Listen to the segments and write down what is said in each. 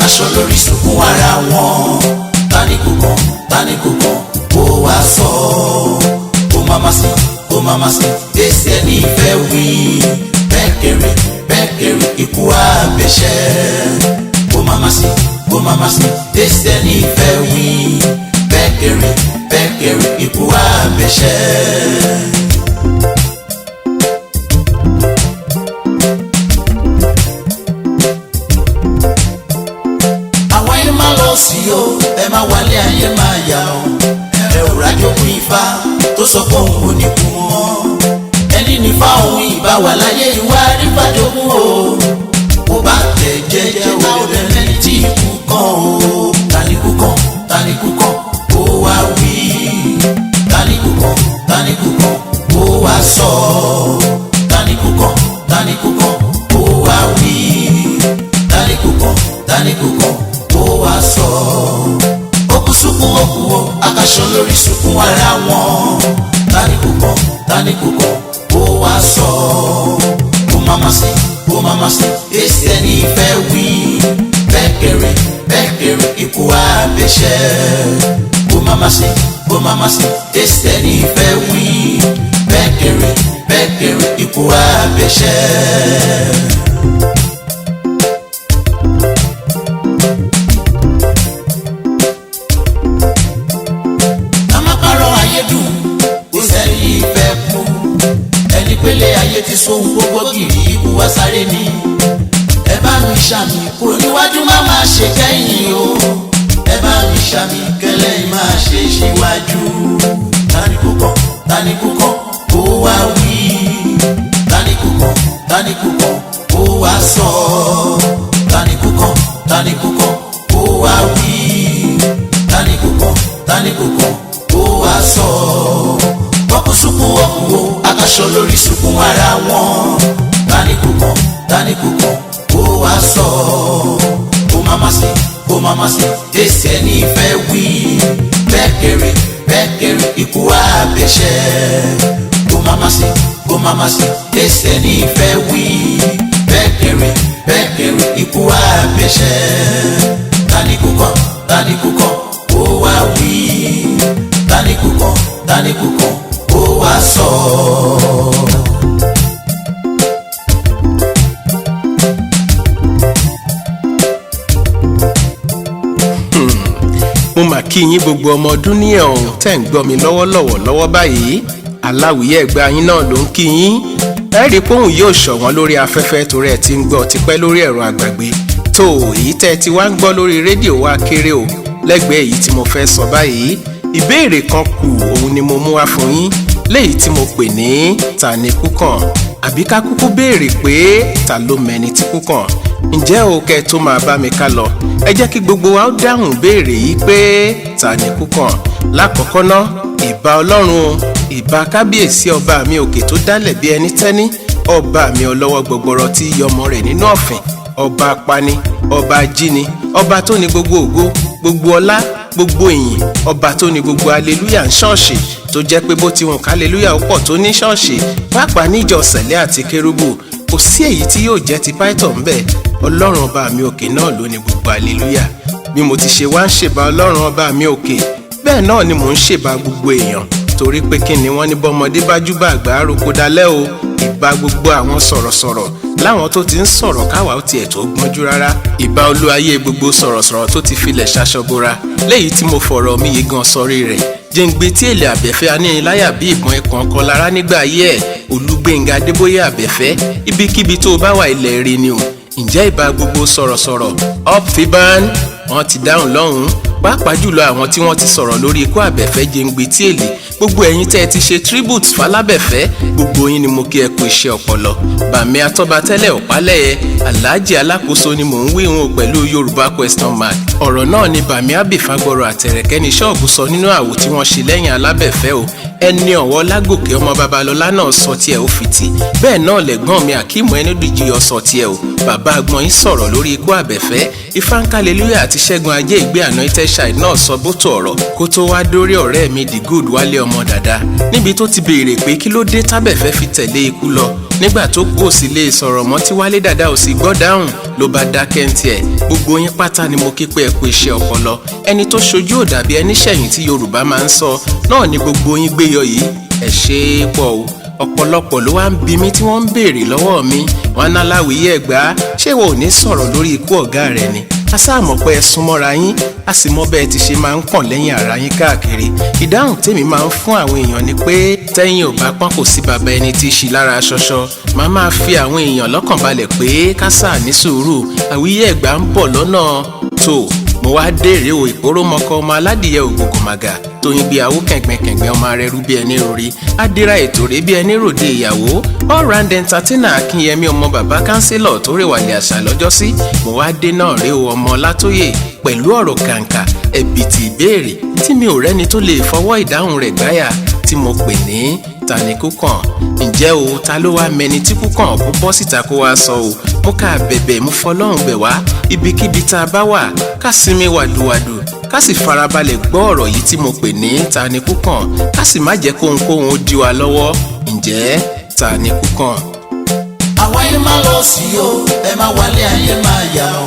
akaṣọ lórí sunkún ara wọn. Táníkù kan ó wá sọ ó máma sí èsì ẹni ìfẹ́ wí. Bẹ́ẹ̀kẹ̀rẹ̀ ikú àbẹ̀ṣẹ́. Ó máma sí èsì ẹni ìfẹ́ wí. Bẹ́ẹ̀kẹ̀rẹ̀ ikú àbẹ̀ṣẹ́. Ẹ má wálé ayé máa yà ọ́. Ẹ ò rájogún ifá tó sọ pé òun ò ní kú mọ́. Ẹni nífá òun ìbá wà láyé ìwà àrífàjogún o. Ó bá tẹ̀ jẹ́jẹ́ o lẹ́ni tí ikú kan o. Táníkù kan ó wá wí. Táníkù kan ó wá sọ. Táníkù kan ó wá wí. Táníkù kan ó wá sọ. Sunkún òkú o, akaṣọ lórí sunkún ara wọn. Táníkù kan ó wá sọ. Ó máma sí èsì ẹni ìfẹ́ wí. Bẹ́ẹ̀kẹ̀rẹ̀ ikú àbẹ̀ṣẹ́. Ó máma sí èsì ẹni ìfẹ́ wí. Bẹ́ẹ̀kẹ̀rẹ̀ ikú àbẹ̀ṣẹ́. Pélé ayé ti sóhun gbogbo gìrì ikú wá sáré ni. Ẹ bá mi ṣàmì kúrò níwájú má máa ṣe kẹ́yìn o. Ẹ bá mi ṣàmì kẹ́lẹ́ máa ṣe síwájú. Táníkù kan ó wá wí. Táníkù kan ó wá sọ. Táníkù kan ó wá wí. Táníkù kan ó wá sọ. Wọ́n sunkún òkú o, akaṣọ lórí sunkún ara wọn. Táníkù kan ó wá sọ. Ó máma sí èsì ẹni ìfẹ́ wí. Bẹ́ẹ̀kẹ̀rẹ̀ ikú àbẹ̀ṣẹ́. Ó máma sí èsì ẹni ìfẹ́ wí. Bẹ́ẹ̀kẹ̀rẹ̀ ikú àbẹ̀ṣẹ́. Táníkù kan ó wá wí. Táníkù kan ó wá sọ. Mo mà kí yín gbogbo ọmọ ọdún ní ẹ̀hún tẹ́ ń gbọ́ mi lọ́wọ́ báyìí. Aláwìyé ẹ̀gbá yín náà ló ń kí yín. Ẹ rí i pé òun yóò ṣọ̀wọ́n lórí afẹ́fẹ́ torí ẹ ti ń gbọ́ tipẹ́ lórí ẹ̀rọ àgbàgbé. Tó èyí tẹ́ ti wá ń gbọ́ lórí rédíò wa kéré o. Lẹ́gbẹ̀ẹ́ èyí tí mo fẹ́ sọ báyìí, ìbéèrè kan kù òun ni mo mú wá fún yín léyìí tí mo pè ní Táníkù kan, àbí ká kúkú béèrè pé ta ló mẹni tí kú kàn. Ǹjẹ́ o kẹ́ tó máa bá mi ká lọ, ẹ jẹ́ kí gbogbo wa ó dáhùn béèrè yìí pé Táníkù kan. Lákọ̀ọ́kọ́ ná, ìbà Ọlọ́run o, ìbà kábíyèsí ọba mi òkè tó dálẹ̀ bí ẹni tẹ́ní, ọba mi ọlọ́wọ́ gbọgbọrọ tí yọmọ rẹ̀ nínú ọ̀fìn, ọba apani, ọba ajíni, ọba tó ní gbogbo ògo, gbogbo ọlá, gbogbo ìyìn, ọba tó ní gbogbo aleluya ń ṣọ́ọ̀ṣì, tó jẹ́ pé bó ti hùn káleluya ó pọ̀ tó ní ṣọ́ọ̀ṣì, pàápàá níjọ sẹ̀lẹ̀ àti kérúbù, kò sí èyí tí yóò jẹ́ ti python bẹ́ẹ̀. Ọlọ́run ọba mi òkè náà ló ní gbogbo aleluya. Bí mo ti ṣe wá ń ṣèbà Ọlọ́run ọba mi òkè, bẹ́ẹ̀ náà ni mò ń ṣèbà gbogbo èèyàn, torí pé kí ni wọ́n ní bọ́mọdé bá júbà àgbà àròkọ dalẹ́ o. Ìbà gbogbo àwọn sọ̀rọ̀sọ̀rọ̀ láwọn tó ti ń sọ̀rọ̀ káwa ó tiẹ̀ tó gbọ́njú rárá. Ìbà olúayé gbogbo sọ̀rọ̀sọ̀rọ̀ tó ti filẹ̀ ṣaṣọbora, léyìí tí mo fọ̀rọ̀ mi yìí gan sọrí rẹ̀. Jẹ́ǹgbé tí èlé àbẹ̀fẹ́ aníniláyà bí ìbọn ẹ̀kan ọkọ lára nígbà ayé ẹ̀, Olúgbénga Adébóyè àbẹ̀fẹ́, ibikíbi tó bá wà ilẹ̀ rí ni o. Ǹjẹ́ ìbà gbogbo sọ̀rọ̀sọ̀rọ̀ up fiban wọ́n ti dáhùn lọ́hùn-ún, pàápàá jùlọ àwọn tí wọ́n ti sọ̀rọ̀ lórí ikú àbẹ̀fẹ́ Jẹ́ǹgbé tí èlé. Gbogbo ẹ̀yin tẹ́ ẹ ti ṣe tribute falábẹ̀fẹ́, gbogbo yín ni mo kí ẹ kú iṣẹ́ ọpọlọ. Bàmí Atọ́ba tẹ́lẹ̀ Ọ̀pálẹ̀yẹ, Alhaji Alákòóso ni mò ń wí wọn pẹ̀lú Yorùbá question mark. Ọ̀rọ̀ náà ni Bàmí Abífagbọ̀rọ̀ Àtẹ̀rẹ̀kẹ́ ní ṣọ́ọ̀bù sọ nínú àwò tí wọ́n ṣe lẹ́yìn alábẹ̀fẹ́ o. Ẹni ọ̀wọ́ Lágòkè ọmọ Babalọ́lá náà sọ tiẹ̀ ó fi tì. Bẹ́ẹ̀ náà lẹ̀gbọ́n mi Àkíìmù Ẹnúdìjì ó sọ tiẹ̀ o. Bàbá agbọ̀n yín sọ̀rọ̀ lórí ikú àbẹ̀fẹ́. Ifáńkálẹ́lúyà àti Ṣẹ́gun Ajé Ìgbé Anointed Child náà sọ bótó ọ̀rọ̀ kó tó wá dórí ọ̀rẹ́ mi The Good Wálé ọmọ dàda, níbi tó ti béèrè pé kí ló dé tábẹ̀fẹ́ fi tẹ̀lé ikú lọ. nígbà tó kú ò sì lè sọ̀rọ̀ mọ́ tí Wálé Dàda ò sì gbọ́ dáhùn ló bá dákẹ́ ń tiẹ̀. Gbogbo yín pátá ni mo kí pé ẹ kú iṣẹ́ ọpọlọ. Ẹni tó ṣojú ò dàbí ẹni ṣẹ̀yìn tí Yorùbá máa ń sọ náà ni gbogbo yín gbé yọ yìí. Ẹ ṣe é pọ̀ o. Ọ̀pọ̀lọpọ̀ ló wá ń bi mí tí wọ́n ń béèrè lọ́wọ́ mi. Wọ́n ná Aláwìyé Ẹ̀gbá ṣé wo ò ní sọ̀rọ̀ lórí ikú ọ̀gá rẹ̀ ni? A sáà mọ̀ pé ẹ súnmọ́ra yín, a sì mọ̀ bẹ́ẹ̀ ti ṣe máa ń pọ̀n lẹ́yìn ara yín káàkiri. Ìdáhùn tèmi máa ń fún àwọn èèyàn ni pé tẹ́yìn ò bá pọ́n kò sí bàbá ẹni tí í ṣi lára ṣọṣọ. Màá máa fi àwọn èèyàn lọ́kàn balẹ̀ pé ká sáà ní sùúrù, Àwíyé Ẹ̀gbá ń bọ̀ lọ́nà. tó mo wá dèrè o ìpòrò mọ́kọ ọmọ aládìyẹ ògògòmàgà tóyin bí àwọ kẹ̀gbẹ̀kẹ̀gbẹ̀ ọmọ rẹ̀ rú bí ẹni rori adira ètò rẹ̀ bí ẹni ròde ìyàwó all round entertainer Akinyemi ọmọ bàbá kánsílọ̀ tó rèwàlẹ̀ àṣà lọ́jọ́sí mo wá dé náà rè o ọmọ Ọlátóyè pẹ̀lú ọ̀rọ̀ kàǹkà ẹ̀bìtì ìbéèrè tí mi ò rẹ́ni tó lè fọwọ́ ìdáhùn rẹ̀ gbáyà tí mo pè ní tani kúkàn ǹjẹ́ o ta ló wá mẹni tí kúkàn kó bọ́ síta kó wá sọ o mo ká bẹ̀bẹ̀ mo fọlọ́run bẹ̀ wá ibikíbi tá a bá wà ká sinmi wàdùwàdù ká sì farabalẹ̀ gbọ́ ọ̀rọ̀ yìí tí mo pè ní tani kúkàn ká sì má jẹ́ kóhunkóhun ó dí wa lọ́wọ́ ǹjẹ́ tani kúkàn. àwọn ayé máa lọ sí o ẹ máa wálé ayé máa yà ọ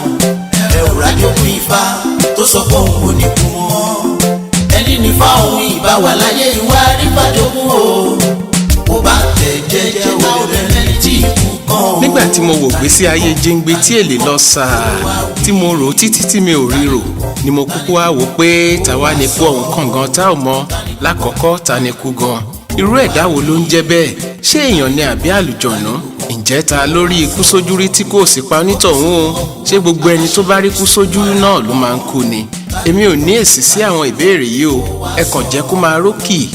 ẹ ò rájò fún ifá tó sọ pé òun kò ní kú mọ́ ẹni nífà òun ìbá wà láyé ìwà àrífàjogún o mo bá tẹ̀ jẹ́jẹ́ obìnrin tí ikú kàn. nígbà tí mo wò gbésí ayé jéǹgbé tí èlé lọ sáà tí mo rò títí tí mi ò ríro ni mo kúkú wá wò pé tàwa ni kú ọ̀hún kàn gan tá ò mọ̀ lákọ̀ọ́kọ́ ta ni kú gan irú ẹ̀dá wo ló ń jẹ́ bẹ́ẹ̀ ṣé èèyàn ni àbí àlùjọ̀nù ǹjẹ́ ta lórí ikú sójú rí tí kò sì pa onítọ̀hún o ṣé gbogbo ẹni tó bá rí kú sójú náà ló máa ń kú ni èmi ò ní èsì sí àwọn ìbéèrè yìí o ẹ kàn jẹ́ kó máa ró kì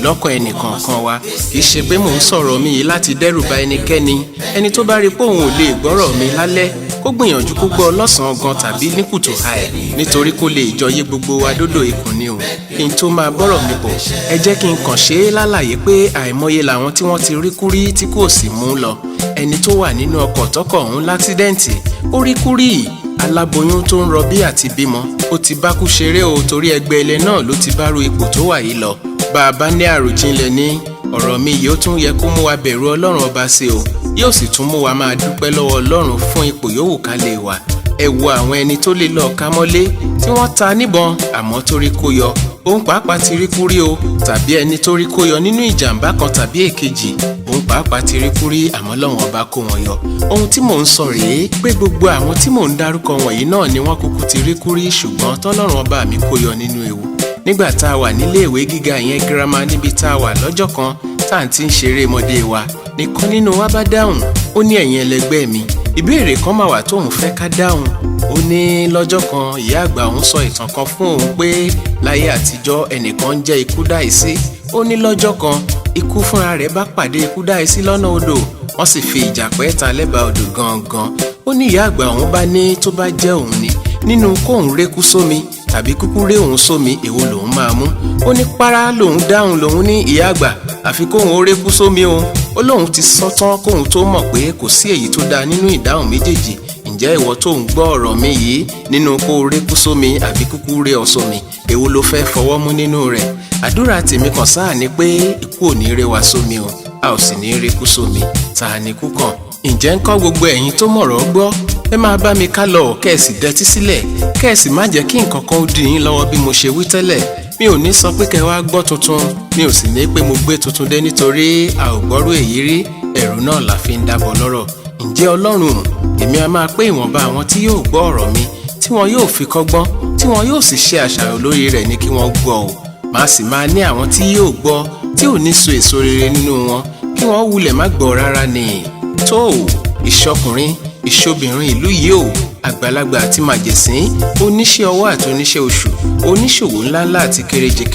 lọ́kàn ẹnìkọ̀ọ̀kan wa kì í ṣe pé mò ń sọ̀rọ̀ mi yìí láti dẹ́rù ba ẹnikẹ́ni ẹni tó bá rí pé òun ò lè gbọ́rọ̀ mi lálẹ́ kó gbìyànjú kó gbọ́ lọ́sàn-án gan tàbí ní kùtù àì nítorí kó lè jọyé gbogbo wa dódò ikùn ni o kí n tó máa bọ́rọ̀ mi bọ̀ ẹ jẹ́ kí n kàn ṣe é lálàyé pé àìmọye làwọn tí wọ́n ti rí kú rí tí kò sì mú lọ ẹni tó wà nínú ọkọ̀ tọkọ̀ ọ̀hún láksidẹ́ǹtì ó rí kú rí aláboyún tó ń rọbí àti bímọ ó ti bá kú ṣeré o torí ẹgbẹ́ ilé náà ló ti bá ru ipò tó wà yìí lọ bá a bá ní àròjinlẹ̀ ní ọ̀rọ̀ mi yìí ó tún yẹ kó mú wa bẹ̀rù Ọlọ́run ọba sí o yóò sì tún mú wa máa dúpẹ́ lọ́wọ́ Ọlọ́run fún ipò yòówù ká lè wà ẹ wo àwọn ẹni tó lè lọ ká mọ́lé tí wọ́n ta níbọn àmọ́ tó rí kó yọ òun pàápàá ti rí kú rí o tàbí ẹni tó rí kó yọ nínú ìjàmbá kan tàbí èkejì òun pàápàá ti rí kú rí àmọ́ lọ́wọ́n ọba kó wọn yọ ohun tí mò ń sọ rèé pé gbogbo àwọn tí mò ń dárúkọ wọ̀nyí náà ni wọ́n kúkú ti rí kú rí ṣùgbọ́n tọ́lọ́run ọba mi kó yọ nínú ewu nígbà tá a wà nílé ìwé gíga ìyẹn girama níbi tá a wà lọ́jọ́ kan tá à ń ti ń ṣeré ọmọdé wa nìkan nínú wa bá dáhùn ó ní ẹ̀yin ẹlẹgbẹ́ mi ìbéèrè kan máa wà tóun fẹ́ ká dáhùn ó ní lọ́jọ́ kan ìyá àgbà òun sọ ìtàn kan fún òun pé láyé àtijọ́ ẹnìkan ń jẹ́ ikú dáìsí ó ní lọ́jọ́ kan ikú fúnra rẹ̀ bá pàdé ikú dáìsí lọ́nà odò wọ́n sì fi ìjà pẹ́ ta lẹ́bàá odò gangan ó ní ìyá àgbà òun bá ní tó bá jẹ́ òun ni nínú kóun rékú sómi tàbí kúkú ré òun sómi èwo lòun máa mú ó ní párá lòun dáhùn lòun ní ìyá àgbà àfi kóun ó rékú sómi òun ó lóun ti sọ tán kóun tó mọ̀ pé kò sí èyí tó dáa nínú ìdáhùn méjèèjì ǹjẹ́ ìwọ tó ń gbọ́ ọ̀rọ̀ mi yìí nínú kó o rékú sómi àbí kúkú ré ọ sómi èwo ló fẹ́ fọwọ́ mú nínú rẹ̀ àdúrà tèmi kan sáà ni pé ikú ò ní ré wa sómi o a ò sì ní rékú sómi ta ni kú kàn ǹjẹ́ ń kọ́ gbogbo ẹ̀yin tó mọ̀rọ̀ gbọ́ ẹ máa bá mi ká lọ kẹ́ẹ̀sì dẹ́tí sílẹ̀ kẹ́ẹ̀sì má jẹ́ kí nǹkan kan ó dì yín lọ́wọ́ bí mo ṣe wí tẹ́lẹ̀ mi ò ní sọ pé kẹ́ wá gbọ́ tuntun mi ò sì ní pé mo gbé tuntun dé nítorí a ò gbọ́rú èyí rí ẹ̀rù náà la fi ń dábọ̀ lọ́rọ̀ ǹjẹ́ Ọlọ́run èmi a máa pé ìwọ̀nba àwọn tí yóò gbọ́ ọ̀rọ̀ mi tí wọn yóò fi kọ́gbọ́n tí wọn yóò sì ṣe àṣàrò lórí rẹ̀ ní kí wọ́n gbọ́ o màá sì máa ní àwọn tí yóò gbọ́ tí ò ní so èso rere nínú wọn kí wọ́n wulẹ̀ má gbọ́ rárá ni tó ìṣọkùnrin ìṣobìnrin ìlú yìí o àgbàlagbà àti màjèsín oníṣẹ́ ọwọ́ àti oníṣẹ́ oṣù oníṣòwò ńláńlá àti kéréje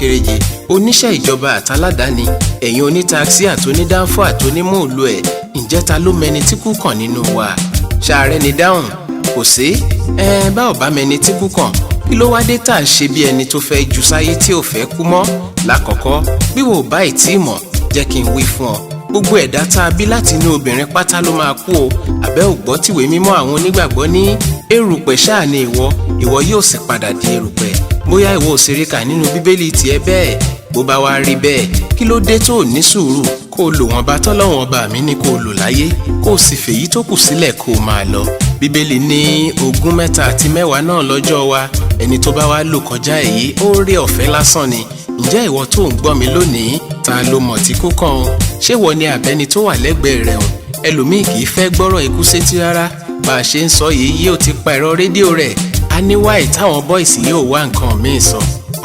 oníṣẹ́ ìjọba àtàládàáni ẹ̀yin onítáksì àti onídánfọ́ àti onímọ̀ọ́lù ẹ̀ ǹjẹ́ ta ló mẹni tí kú kàn nínú wa ṣàárẹ̀ ni dáhùn kò sí bá ò bá mẹni tí kú kàn kí ló wá dé tá à ń ṣe bí ẹni tó fẹ́ ju sáyé tí ò fẹ́ kú mọ́ lákọ̀ọ́kọ́ bí wò bá ì tí mọ̀ jẹ́ kí n wí fún ọ gbogbo ẹ̀dá tá a bí láti inú obìnrin pátá ló máa kú o àbẹ́ ò gbọ́ tìwé mímọ́ àwọn onígbàgbọ́ ní erùpẹ̀ ṣáà ni ìwọ yóò sì padà di erùpẹ̀ bóyá ìwọ ò sì rí kà nínú bíbélì tiẹ̀ bẹ́ẹ̀ bó bá wá rí bẹ́ẹ̀ kí ló dé tó ní sùúrù kó kó o lò wọ́n bá tọ́lọ́wọ́n ọba mi ní kó o lò láyé kó o sì fèyí tó kù sílẹ̀ kó o máa lọ. Bíbélì ní 10 mẹ́ta àti 10 náà lọ́jọ́ wa, ẹni tó bá wá lò kọjá èyí ó rí ọ̀fẹ́ lásán ni. Ǹjẹ́ ìwọ tó ń gbọ́ mi lónìí, ta ló mọ̀ tí kú kàn o? Ṣé wọ ni àbẹ́ni tó wà lẹ́gbẹ̀ẹ́ rẹ̀ o? Ẹlòmíì kì í fẹ́ gbọ́rọ̀ ikú sétí rárá. Bá a ṣe ń sọ yìí yóò ti pa ẹ̀rọ rédíò rẹ̀. A ní wáì táwọn bọ́ìsì yóò wá nǹkan míì sọ.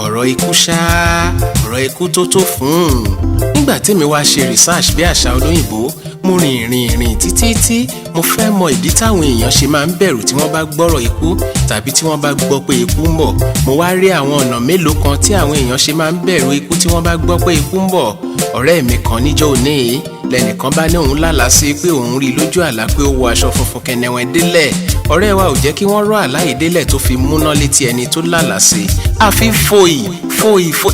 Ọ̀rọ̀ ikú ṣáá, ọ̀rọ̀ ikú tó fún un. Nígbà tèmi wá ṣe research bí àṣà olóyìnbó, mo rìn títí mo fẹ́ mọ ìdí táwọn èèyàn ṣe máa ń bẹ̀rù tí wọ́n bá gbọ́rọ̀ ikú tàbí tí wọ́n bá gbọ́ pé ikú ń bọ̀. Mo wá rí àwọn ọ̀nà mélòó kan tí àwọn èèyàn ṣe máa ń bẹ̀rù ikú tí wọ́n bá gbọ́ pé ikú ń bọ̀. Ọ̀rẹ́ mi kan níjọ́ òní lẹ́nìkan bá ní òun lálàá sí pé òun rí lójú àlá pé ó wọ aṣọ funfun kẹnẹwẹn délẹ̀. Ọ̀rẹ́ wa ò jẹ́ kí wọ́n rọ́ àlá yìí délẹ̀ tó fi múná létí ẹni tó lálàá sí. Àfi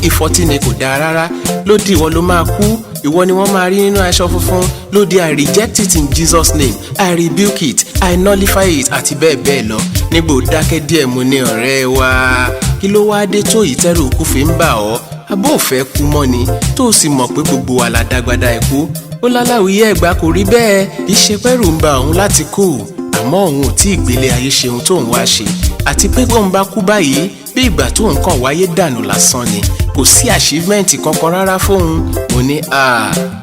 ìfọ́tí ni kò dáa rárá. Lódì ìwọ ló máa kú, ìwọ ni wọ́n máa rí nínú aṣọ funfun. Lódì I reject it in Jesus name, I rebuke it, I nullify it àti bẹ́ẹ̀ bẹ́ẹ̀ lọ. Nígbò dákẹ́ díẹ̀ mo ní ọ̀rẹ́ wa, kí ló wá dé tó ìtẹ́rù ikú fi ń bà ọ́? Abó ò fẹ́ kú mọ́ ni tó sì mọ̀ pé gbogbo wa la dágbádá ikú. Ó láláwìyé ẹ̀gbá kò rí bẹ́ẹ̀, ìṣe pẹ́rù ń ba òun láti kú, àmọ́ òun ò tí ì gbélé ayé ṣe ohun tóun wá ṣe, àti pé bóun bá kú báyìí bí ìgbà tóun kàn wáyé dànù lásán ni, kò sí achievement kankan rárá fóun. Mo ní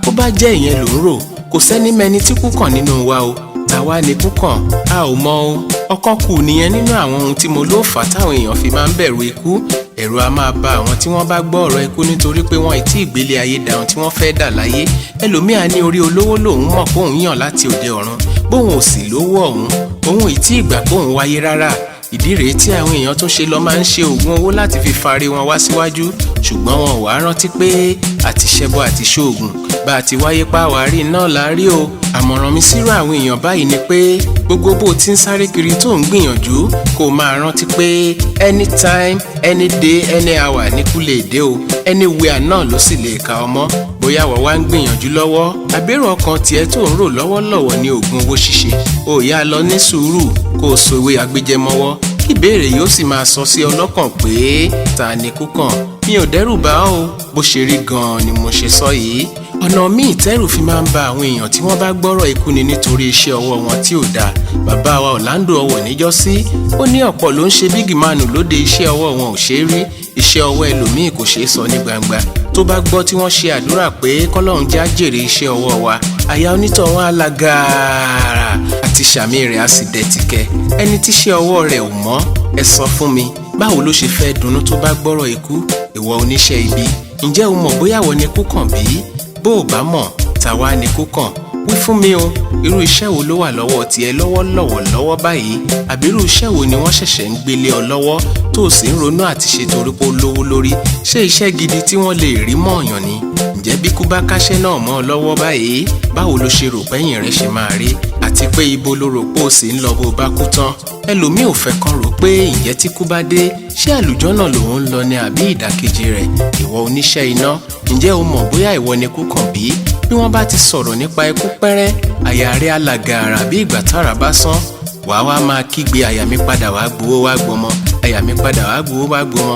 ó bá jẹ́ ìyẹn ló ń rò, kò sẹ́ni mẹ́ni tí kú kàn nínú wa o, tàwa ni kú kàn a ò mọ̀ o. Ọ̀kan kù nìyẹn nínú àwọn ohun tí mo ló fà táwọn èèyàn fi máa ń bẹ̀rù ikú. Ẹ̀rù a máa ba àwọn tí wọ́n bá gbọ́ ọ̀rọ̀ ikú nítorí pé wọ́n ì tí ìgbélé ayé dà ohun tí wọ́n fẹ́ dà láyé. Ẹlòmíà ní orí olówó lòun mọ̀ póun yàn láti òde ọ̀run, bóun ò sì lówó òun ì tí ìgbà póun wáyé rárá. Ìdí rèé tí àwọn èèyàn tó ṣe lọ máa ń ṣe oògùn owó láti fi fare wọn wá síwájú, ṣùgbọ́n wọn ò wá rántí pé àti ṣẹbọ àti ṣoògùn bá a ti wáyé páwárí náà la rí o. Àmọ̀ràn mi sírò àwọn èèyàn báyìí ni pé gbogbo bó ti ń sáré kiri tó ń gbìyànjú kó máa rántí pé anytime any day any hour ní kú lè dé o, anywhere náà ló sì lè ka ọmọ. Bóyá wọ́n wá ń gbìyànjú lọ́wọ́, àbérò ọkàn tiẹ̀ tó ń rò lọ́wọ́lọ́wọ́ ní oògùn owó ṣíṣe, ó yá lọ ní sùúrù kó o so ìwé agbẹjẹmọ́wọ́ kí ìbéèrè yóò sì máa sọ sí ọlọ́kàn pé ta ni kú kàn. Mi ò dẹ́rù bá o, bó ṣe rí gan-an ni mo ṣe sọ yìí. Ọ̀nà míì tẹ́rù fi máa ń ba àwọn èèyàn tí wọ́n bá gbọ́rọ̀ ikú ni nítorí iṣẹ́ ọwọ́ wọn tí ò dáa. Bàbá wa Orlando Ọwọ̀ níjọ́sí, ó ní ọ̀pọ̀ ló ń ṣe bígì mánu lóde iṣẹ́ ọwọ́ wọn ò ṣe é rí, iṣẹ́ ọwọ́ ẹlòmíì kò ṣeé sọ ní gbangba. Tó bá gbọ́ tí wọ́n ṣe àdúrà pé kọ́lọ́run já jèrè iṣẹ́ ọwọ́ wa, àyà onítọ̀hún á la gààrà àti sàmì rẹ̀ á sì dẹ̀tìkẹ́. Ẹni tíṣẹ́ ọwọ́ rẹ̀ ò mọ́, ẹ sọ fún mi, báwo ló ṣe fẹ́ dunnú tó bá gbọ́rọ̀ ikú? Ìwọ oníṣẹ́ ibi, ǹjẹ́ o mọ̀ bóyá wọ́n ni kú kàn bí? Bó o bá mọ̀, tàwa ni kú kàn. Wí fún mi o, irú iṣẹ́ wo ló wà lọ́wọ́ tiẹ̀ lọ́wọ́ báyìí? Àbí irú iṣẹ́ wo ni wọ́n ṣẹ̀ṣẹ̀ ń gbélé ọ lọ́wọ́ tó o sì ń ronú àti ṣe torí pé ó lówó lórí? Ṣé iṣẹ́ gidi tí wọ́n lè rí mọ̀ọ̀yàn ni? Ǹjẹ́ bí kú bá káṣẹ́ náà mọ́ ọ lọ́wọ́ báyìí, báwo ló ṣe rò pẹ́yìn rẹ ṣe máa rí? Àti pé ibo ló rò pé o sì ń lọ bó bá kú tán? Ẹlòmíì ò fẹ́ kan rò pé ǹjẹ́ tí kú bá dé, ṣé àlùjọ́nà lòun ń lọ ni àbí ìdàkejì rẹ̀? Ìwọ oníṣẹ́ iná, ǹjẹ́ o mọ̀ bóyá ìwọ ni kú kàn bí? Bí wọ́n bá ti sọ̀rọ̀ nípa ikú pẹ́rẹ́, àyà rẹ̀ á la gààrà bí ìgbà tára bá sán. Wàá wá máa kígbe àyà mi padà wá gbowó wá gbọmọ, àyà mi padà wá gbowó wá gbọmọ.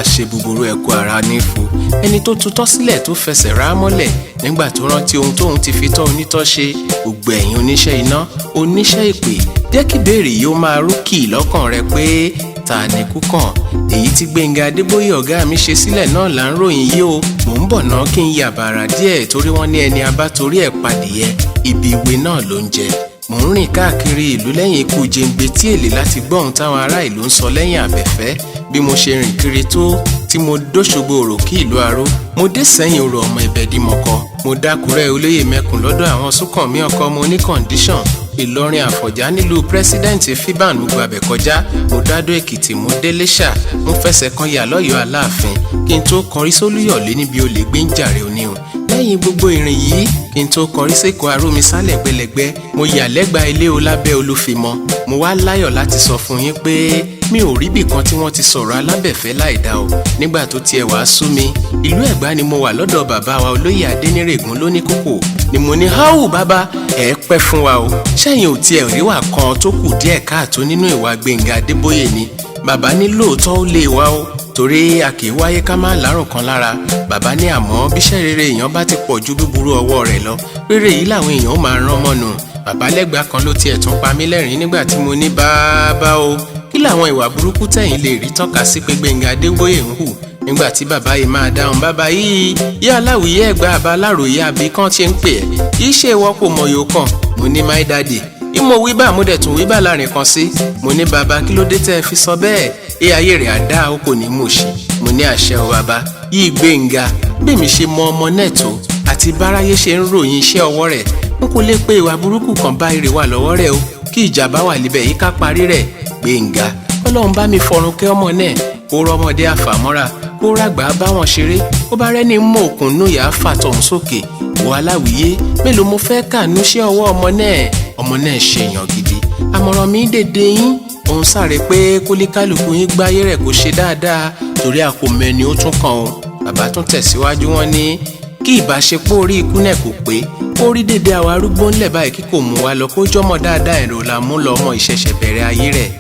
Àṣẹ búburú ẹ̀kú ara nífo. Ẹni tó tutọ́ sílẹ̀ tó fẹsẹ̀ rá mọ́lẹ̀ nígbà tó rántí ohun tóun ti fi tọ́ onítọ́ ṣe. Gbogbo ẹ̀yin oníṣẹ́ iná, oníṣẹ́ ìpè, jẹ́ kí ìbéèrè yìí ó máa rúkì lọ́kàn rẹ pé ta ni kú kàn? Èyí tí Gbenga Adeboye ọ̀gá mi ṣe sílẹ̀ náà là ń ròyìn yìí o. Mò ń bọ̀ náà kí n yà bàrà díẹ̀ torí wọ́n ní ẹni abá torí ẹ̀ padìyẹ, ibi ìwé náà ló ń jẹ. Mò ń rìn káàkiri ìlú lẹ́yìn ikú jẹ̀ǹgbẹ́ tí èlé láti gbọ́ ohun táwọn ará ìlú ń sọ lẹ́yìn àbẹ̀fẹ́. Bí mo ṣe rìn kiri tó tí mo dóṣogbo òrò kí ìlú aró, mo dé sẹ́yìn òrò ọmọ ìbẹ̀dìmọ̀kọ, mo dákúrẹ́ olóyè mẹ́kùn lọ́dọ̀ àwọn Súnkànmí ọkọ mo ní kọ̀ǹdíṣàn. Ìlọrin Àfọ̀njá nílùú pírẹsidẹ́ǹtì Fiban mo gbàbẹ̀ kọjá, mo dádó Èkìtì mo dé Iléṣà, mo fẹsẹ̀ kan yà lọ́yọ̀ọ́ Aláàfin kí n tó kọrí sólúyọ̀lé níbi olè gbé ń jàre oníhun. Lẹ́yìn gbogbo ìrìn yìí kí n tó kọrí sékòó Arómisá lẹ́gbẹ̀lẹ́gbẹ́, mo yà lẹ́gbàá ilé Olábẹ́ Olúfimọ. Mo wá láyọ̀ láti sọ fún yín pé mi ò rí bì kan tí wọ́n ti sọ̀rọ̀ alábẹ̀fẹ́ láìdá o. Nígbà tó tiẹ̀ wá sú mi, ìlú Ẹ̀gbá ni mo wà lọ́dọ̀ bàbá wa olóyè Adénírègún lóníkókò ni mo ní háù bàbá ẹ pẹ́ fún wa o. Ṣẹ́yìn ò tiẹ̀ rí wà kan tó kù díẹ̀ káàtó nínú ìwà Gbenga Adeboye ni? Bàbá ní lóòótọ́ ó lè wá o, torí a kì í wáyé ká má lárùn kan lára. Bàbá ní àmọ́ bíṣẹ́ rere èèyàn bá ti pọ̀ ju búburú ọwọ́ rẹ̀ lọ, rere yìí làwọn èèyàn ó máa rán mọ́nu. Bàbá lẹ́gbàá kan ló tiẹ̀ tún pa mí lẹ́rìn nígbà tí mo ní bàbá o, kí làwọn ìwà burúkú tẹ̀yin lè rí tọ́ka sí pé Gbenga Adeboye ń hù? Nígbà tí bàbá yìí máa dáhùn, bàbá yìí yá Alawiye Ẹ̀gbá àbá Aláròyé àbí kan ṣe ń pè ẹ́, kì í ṣe ìwọ kò mọ̀ yóò kàn. Mo ní my daddy, ìmọ̀ wíbà mo dẹ̀ tún wíbà láàrin kan sí. Mo ní bàbá kí ló dé tẹ́ ẹ fi sọ bẹ́ẹ̀? Ayé rẹ̀ àdá o kò ní mú ṣe. Mo ní àṣẹ o bàbá, yìí Gbenga bí mi ṣe mọ ọmọ náà tó àti báráyé ṣe ń ròyìn iṣẹ́ ọwọ́ rẹ̀, n kò lè pe ìwà burúkú kan bá ire wà lọ́wọ́ rẹ̀ o, kí ìjà bá wà níbẹ̀ yìí ká parí rẹ̀. Gbenga, Ọlọ́run bá mi fọrùn kẹ́ ọmọ náà, kó rọmọdé àfàmọ́ra, kó ràgbà bá wọn ṣeré, ó bá rẹ́ni mú òkun nú yà á fà tọ̀hún sókè. Wọ Aláwìyé, mélòó mo fẹ́ kànú iṣẹ́ ọwọ́ ọmọ náà ṣe èèyàn gidi. Àmọ̀ràn mi dèdè yín, òun sáré pé kólíkálùkù yín gbáyé rẹ̀ kó ṣe dáadáa torí àkómẹ́ni ó tún kàn o. Bàbá tún tẹ̀síwájú, wọn ní kí ìbáṣepọ̀ orí ikú náà kò pé, kó rí dédé àwọn arúgbó ńlẹ̀ báyìí kí kò mú wa lọ, kó jọmọ dáadáa ẹ̀rọ la mú lọ ọmọ ìṣẹ̀ṣẹ̀ bẹ̀rẹ̀ ayé rẹ̀.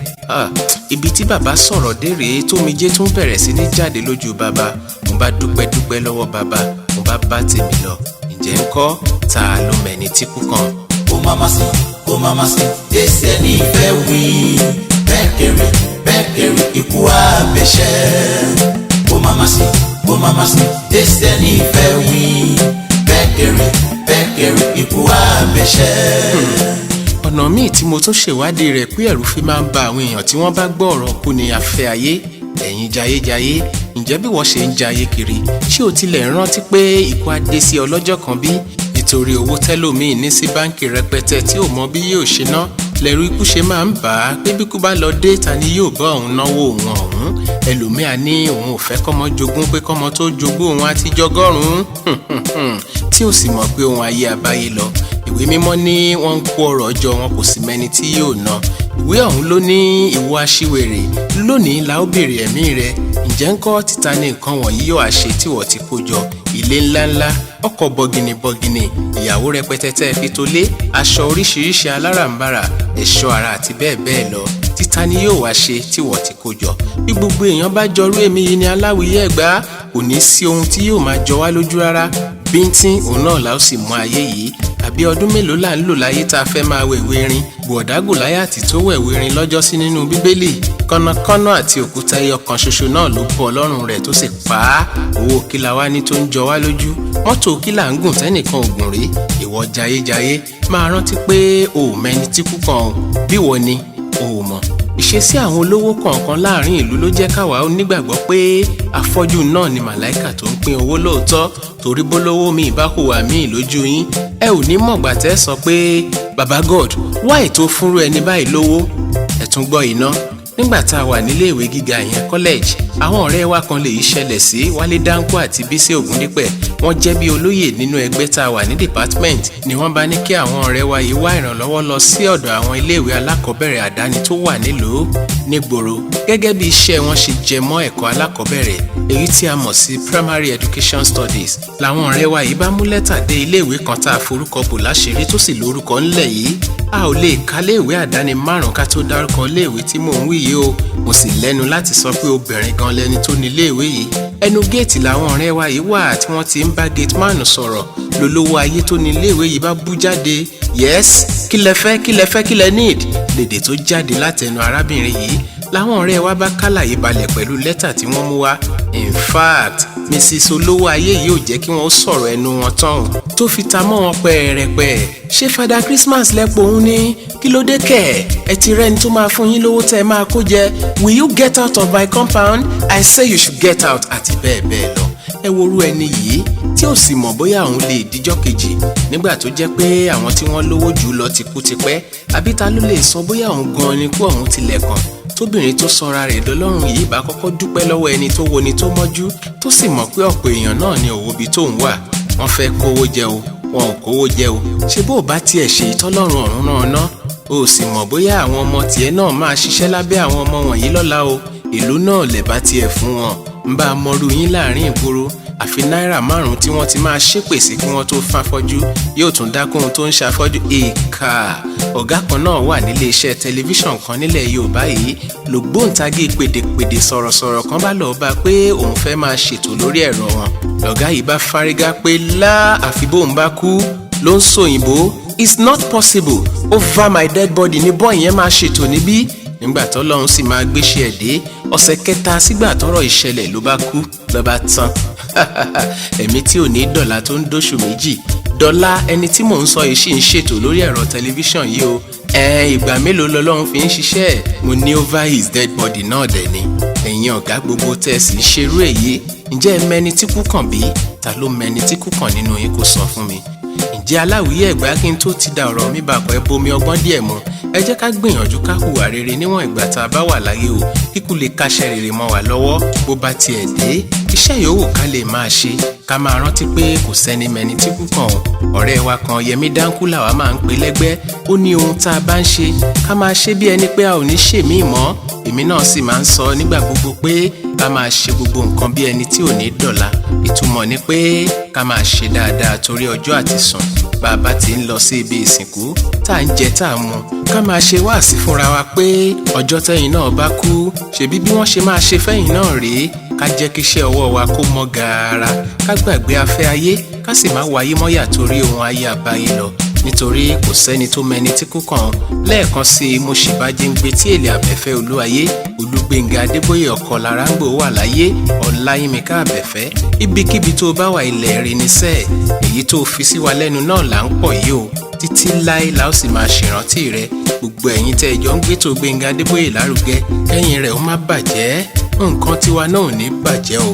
Ibi tí bàbá sọ̀rọ̀ dé rèé tómijé tún bẹ̀rẹ̀ sí ní jáde lójú bàbá. Mo bá dúpẹ́ lọ́wọ́ bàbá, mo bá tèmi lọ. Ǹjẹ́ ń kọ́ ta ló mẹ́ni tí kú kan? Kó máma sí, èsì ẹni ìfẹ́ wí. Bẹ́ẹ̀ kéré ikú àbẹ̀ṣẹ́. Kó máma sí, èsì ẹni ìfẹ́ wí. Bẹ́ẹ̀ kéré ikú àbẹ̀ṣẹ́. Ọ̀nà míì tí mo tún ṣèwádìí rẹ̀ pé ẹ̀rù fi máa ń ba àwọn èèyàn tí wọ́n bá gbọ́ ọ̀rọ̀ kú ni afẹ́ ayé. Ẹ̀yin jayéjayé, ǹjẹ́ bí wọ́n ṣe ń jayé kiri, ṣé o tilẹ̀ rántí pé ikú á dé sí ọlọ́jọ́ kan bí? Nítorí owó tẹ́lòmíì ní sí báǹkì rẹpẹtẹ tí ò mọ bí yóò ṣe ná, lẹ́rù ikú ṣe máa ń bà á pé bí kú bá lọ dé ta ni yóò bá òun náwó òun ọ̀hún. Ẹlòmíà ní òun ò fẹ́ kọ́mọ jogún pé kọ́mọ tó jogún òun á ti jọgọ́rùn-ún tí ò sì mọ̀ pé òun ayé abáyé lọ. Ìwé mímọ́ ní wọ́n ń kó ọrọ̀ jọ, wọn kò sì mẹ́ni tí yóò ná. Ìwé ọ̀hún ló ní ìwọ aṣiwèrè, lónìí la ó béèrè ẹ̀mí rẹ. Ǹjẹ́ ń kọ́ títa ní nǹkan wọ̀nyí yóò àṣe tí wọ́n ti kó jọ? Ilé ńláńlá, ọkọ̀ bọ̀gìnì, ìyàwó rẹpẹtẹ tẹ́ fi tó lé, aṣọ oríṣiríṣi aláràǹbarà, ẹ̀ṣọ́ ara àti bẹ́ẹ̀ bẹ́ẹ̀ lọ. Títa ni yóò wá ṣe tí wọ́n ti kó jọ? Bí gbogbo èèyàn bá jọrú èmi yìí ní Aláwìyé Ẹ̀gbá, kò ní sí ohun tí yóò máa jọ wá lójú rárá. Bíntín òun náà la ó sì mú ayé yìí. Àbí ọdún mélòó là ń lò láyé tá a fẹ́ máa wẹ̀wé rin? Bọ̀dá Gòláyátì tó wẹ̀wé rin lọ́jọ́sí nínú Bíbélì, kọ́nàkọ́nà àti òkúta ẹyọ kan ṣoṣo náà ló bọ́ ọlọ́run rẹ̀ tó sì pa á. Owó kíla wá ní tó ń jọ wá lójú? Mọ́tò kíla ń gùn tẹ́nìkan ò gùn rí? Ìwọ jayéjayé, máa rántí pé o ò mẹ́ni tí kú kan o, bí wọ́n ni o ò mọ̀. Ìṣesí àwọn olówó kọ̀ọ̀kan láàrin ìlú ló jẹ́ káwa onígbàgbọ́ pé afọ́jú náà ni màláìkà tó ń pín owó lóòótọ́, torí bólówó mi ìbá hùwà míì lójú yín, ẹ ò ní mọ̀gbà tẹ́ sọ pé baba God wá ètò fúnrú ẹni báyìí lówó. Ẹ tún gbọ́ iná. Nígbà tá a wà nílé ìwé gíga ìyẹn college, àwọn ọ̀rẹ́ wa kan lè yí ṣẹlẹ̀ sí Wálé Dáńkó àti Bísí Ògúndípẹ̀. Wọ́n jẹ́ bí olóyè nínú ẹgbẹ́ tá a wà ní department, ni wọ́n bá ní kí àwọn ọ̀rẹ́ wa yìí wá ìrànlọ́wọ́ lọ sí ọ̀dọ̀ àwọn iléèwé alákọ̀ọ́bẹ̀rẹ̀ àdáni tó wà nílùú nígboro, gẹ́gẹ́ bí iṣẹ́ wọn ṣe jẹ mọ́ ẹ̀kọ́ alákọ̀ọ́bẹ̀rẹ̀ èyí tí a mọ̀ sí primary education studies. Làwọn ọ̀rẹ́ wa yìí bá mú lẹ́tà dé iléèwé kan tá a forúkọ bò láṣìírí tó sì lórúkọ ńlẹ̀ yìí. A ò lè ka léèwé àdáni 5 ká tó dárúkọ léèwé tí mò ń wí yìí o. Mo sì lẹ́nu láti sọ pé obìnrin gan lẹni tó ní léèwé yìí. Ẹnu géètì làwọn ọ̀rẹ́ wa yìí wà tí wọ́n ti ń bá gate man sọ̀rọ̀. Lolówó ayé tó ní léèwé yìí bá bú jáde. Yes, kí lẹ fẹ́ kí lẹ need? Lèdè tó jáde látẹnu arábìnrin yìí làwọn ọ̀rẹ́ wa bá kálàyé balẹ̀ pẹ̀lú lẹ́tà tí wọ́n mú wá. In fact, Mrs. Olówó ayé yìí ò jẹ́ kí wọ́n sọ̀rọ̀ ẹnu wọn tán tó fi ta mọ́ wọn pẹ̀rẹ̀pẹ̀. Ṣé Father Christmas lẹ́pọ̀ òun ni? Kí ló dé kẹ̀? Ẹ ti rẹ́ni tó máa fún yín lówó tẹ́ ẹ máa kó jẹ. Will you get out of my compound? I say you should get out, àti bẹ́ẹ̀ bẹ́ẹ̀ lọ. Ẹ worú ẹni yìí tí ò sì mọ̀ bóyá òun lè díjọ́ kejì nígbà tó jẹ́ pé àwọn tí wọ́n lówó jù lọ ti kú tipẹ́. Àbí ta ló lè sọ bóyá òun gan ni kú ọ̀hún tilẹ̀ kàn? Tóbìnrin tó sọra rẹ̀ dọlọ́run yìí bá kọ́kọ́ dúpẹ́ lọ́wọ́ ẹni tó wo ni tó mọ́jú tó sì mọ̀ pé ọ̀pọ̀ èèyàn náà ni òwò bí tóun wà. Wọ́n fẹ́ kówó jẹ o, wọn ò kówó jẹ o. Ṣé bó bá tiẹ̀ ṣe ìtọ́lọ́run ọ̀run náà ná? O sì mọ̀ bóyá àwọn ọmọ tiẹ̀ náà máa ṣiṣẹ́ lábẹ́ àwọn ọmọ wọ̀nyí lọ́la o. Ìlú náà lẹ̀ bá tiẹ̀ fún wọn. Ń bá a mọrú yín láàrin ìgboro. Àfi náírà 5 tí wọ́n ti máa ṣépè sí kí wọ́n tó fáfọ́jú yóò tún dákún tó ń ṣàfọ́jú. Ìkà ọ̀gá kan náà wà nílé iṣẹ́ tẹlifíṣàn kan nílẹ̀ Yorùbá yìí lògbóǹtagì pèdèpèdè sọ̀rọ̀sọ̀rọ̀ kan bá lọ́ọ́ bá pé òun fẹ́ máa ṣètò lórí ẹ̀rọ wọn lọ̀gá yìí bá fárígá pé àfi bóun bá kú ló ń sòyìnbó it's not possible over my dead body ní bọ́ọ̀ yẹn máa ṣètò níbí nígbà tọ́lọ́run sì máa gbéṣẹ́ ẹ̀ dé ọ̀sẹ̀ kẹta sígbà tọ́rọ̀ ìṣẹ̀lẹ̀ ló bá kú ló bá tán ẹ̀mí tí ò ní dọ̀là tó ń dóṣù méjì dọ́là ẹni tí mò ń sọ yìí sì ń ṣètò lórí ẹ̀rọ tẹlifíṣàn yìí o ìgbà mélòó lọ́lọ́run fi ń ṣiṣẹ́ mo ní over his dead body náà dẹ̀ ni ẹ̀yin ọ̀gá gbogbo tẹ̀sí ṣerú èyí ǹjẹ́ ẹ mẹ́ni tí kú kàn bí ta ló mẹ́ni tí kú kàn nínú yín kó sọ fún mi ǹjẹ́ Aláwìyé Ẹ̀gbá kí n tó ti da ọ̀rọ̀ mi bàkọ́ ẹ bomi ọgbọ́n díẹ̀ mu ẹ jẹ́ ká gbìyànjú ká hùwà rere níwọ̀n ìgbà tá a bá wà láyé o kíkú lè káṣẹ́ rere mọ́ wa lọ́wọ́ bó bá tiẹ̀ dé iṣẹ́ yòówù ká lè máa ṣe ká máa rántí pé kò sẹ́ni mẹ́ni tí kú kàn ọ̀rẹ́ wa kan Yẹmí Dáńkú làwa máa ń pè lẹ́gbẹ́ ó ní ohun tá a bá ń ṣe ká máa ṣe bí ẹni pé a ò ní ṣèmí mọ́ èmi náà sì máa ń sọ nígbà gbogbo pé ká máa ṣe gbogbo nǹkan bí ẹni tí ò ní dọ̀la ìtumọ̀ ni pé ká máa ṣe dáadáa torí ọjọ́ àti sùn bàbá tí ń lọ sí ibi ìsìnkú tá à ń jẹ tá à ń mu ká máa ṣe wáàsí fúnra wa pé ọjọ́ tẹ́yìn náà bá kú ṣebí bí wọ́n ṣe máa ṣe fẹ́yìn náà rèé ká jẹ́ kí iṣẹ́ ọwọ́ wa kó mọ́ gaara ká gbàgbé afẹ́ ayé ká sì má wáyé mọ́yà torí ohun ayé àbáyé lọ nítorí kò sẹ́ni tó mẹni tí kú kàn lẹ́ẹ̀kan sí i mo sì bá jẹ́ǹgbé tí èlé àbẹ̀fẹ́ olúwayé Gbenga Adeboye ọkọ̀ Láráńgbò wà láyé Ọláyímíká àbẹ̀fẹ́ ibikíbi tó bá wà ilẹ̀ rẹ̀ níṣẹ́ èyí tó fi sí wa lẹ́nu náà là ń pọ̀ yìí o títí láé la ó sì máa ṣèrántí rẹ gbogbo ẹ̀yin tẹ́ ẹjọ́ ń gbé tó Gbenga Adeboye lárugẹ kẹ́yìn rẹ̀ ó má bàjẹ́ nǹkan tiwa náà ò ní bàjẹ́ o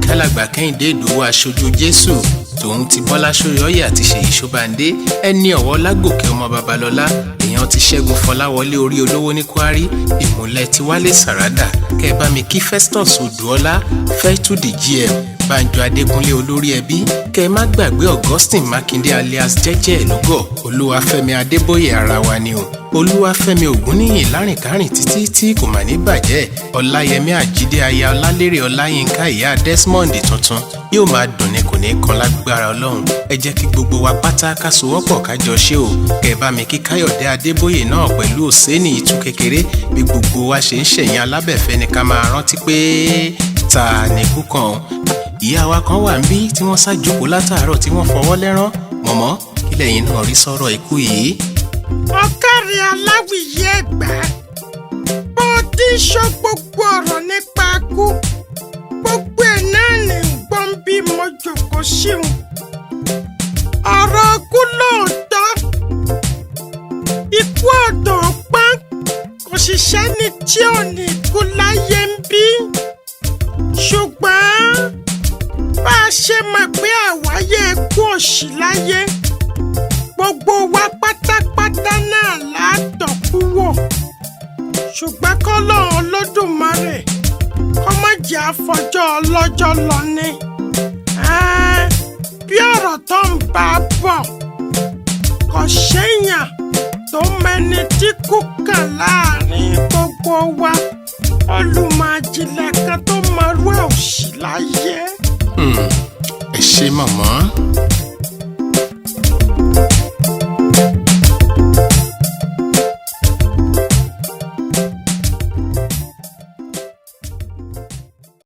kálàgbà Kẹ́hìndé Ìdòwú aṣojú Jésù tòun ti Bọ́lá Ṣóyọyè àti Ṣèyí Ṣóbàndé ẹni ọ̀wọ́ Lágòkè ọmọ Babalọ́lá èèyàn ti Ṣẹ́gun Fọláwọlé orí olówó ní Kwari ìmùlẹ̀ ti Wálé Sàràdà kẹ́ bá mi kí Festus Odùọlá Fẹ́tù the GM Bánjọ Adékúnlé olórí ẹbí kẹ́ má gbàgbé Augustine Mákindé alias Jẹ́jẹ́ Ẹ̀lúgọ̀ Olúwafẹ́mi Adébóyè ara wa ni o Olúwafẹ́mi Ògúnníyì lárìnkárìn títí tí kò mà ní bàjẹ́ Ọláyẹmí Àjídé aya Ọlálérè Ọláyínká ìyá Desmond tuntun yóò máa dùn ní kò ní kan lágbára Ọlọ́run ẹ jẹ́ kí gbogbo wa pátá ká sowọ́pọ̀ ká jọ ṣe o kẹ́ bá mi kí Káyọ̀dé Adébóyè náà pẹ̀lú Òsénì Ìtú kékeré bí gbogbo wa ṣe ń ṣẹ̀yìn alábẹ̀fẹ́ ni ká máa rántí pé ta ni kú kàn ìyá wa kan wà níbí tí wọ́n ṣàjókòó látàárọ̀ tí wọ́n fọwọ́ lẹ́rán mọ̀mọ́ kí lẹ́yìn náà rí sọ̀rọ̀ ikú yìí. ọ̀kàrí Aláwìyé Ẹ̀gbá bó ti sọ gbogbo ọ̀rọ̀ nípa ikú gbogbo ẹ̀ náà ní gbọ́n bí mo jòkó síun ọ̀rọ̀ ikú lóòótọ́ ikú ọ̀dọ̀ pọ́n kò sì sẹ́ni tí ò ní kú láyé ń bí ṣùgbọ́n bá a ṣe mọ̀ pé àwáyé ikú òṣì láyé gbogbo wa pátápátá náà látọ̀kú wò ṣùgbọ́n k'Ọlọ́run Olódùmarè kó má jẹ́ àfọjọ́ ọlọ́jọ́ lọ ní. bí ọ̀rọ̀ tó ń bá a bọ̀ kò ṣèyàn tó mẹni tí kú kàn láàrin gbogbo wa olùmọ̀jìnlẹ̀ kan tó mọrú ẹ̀ òṣì láyé. ẹ ṣé màmá.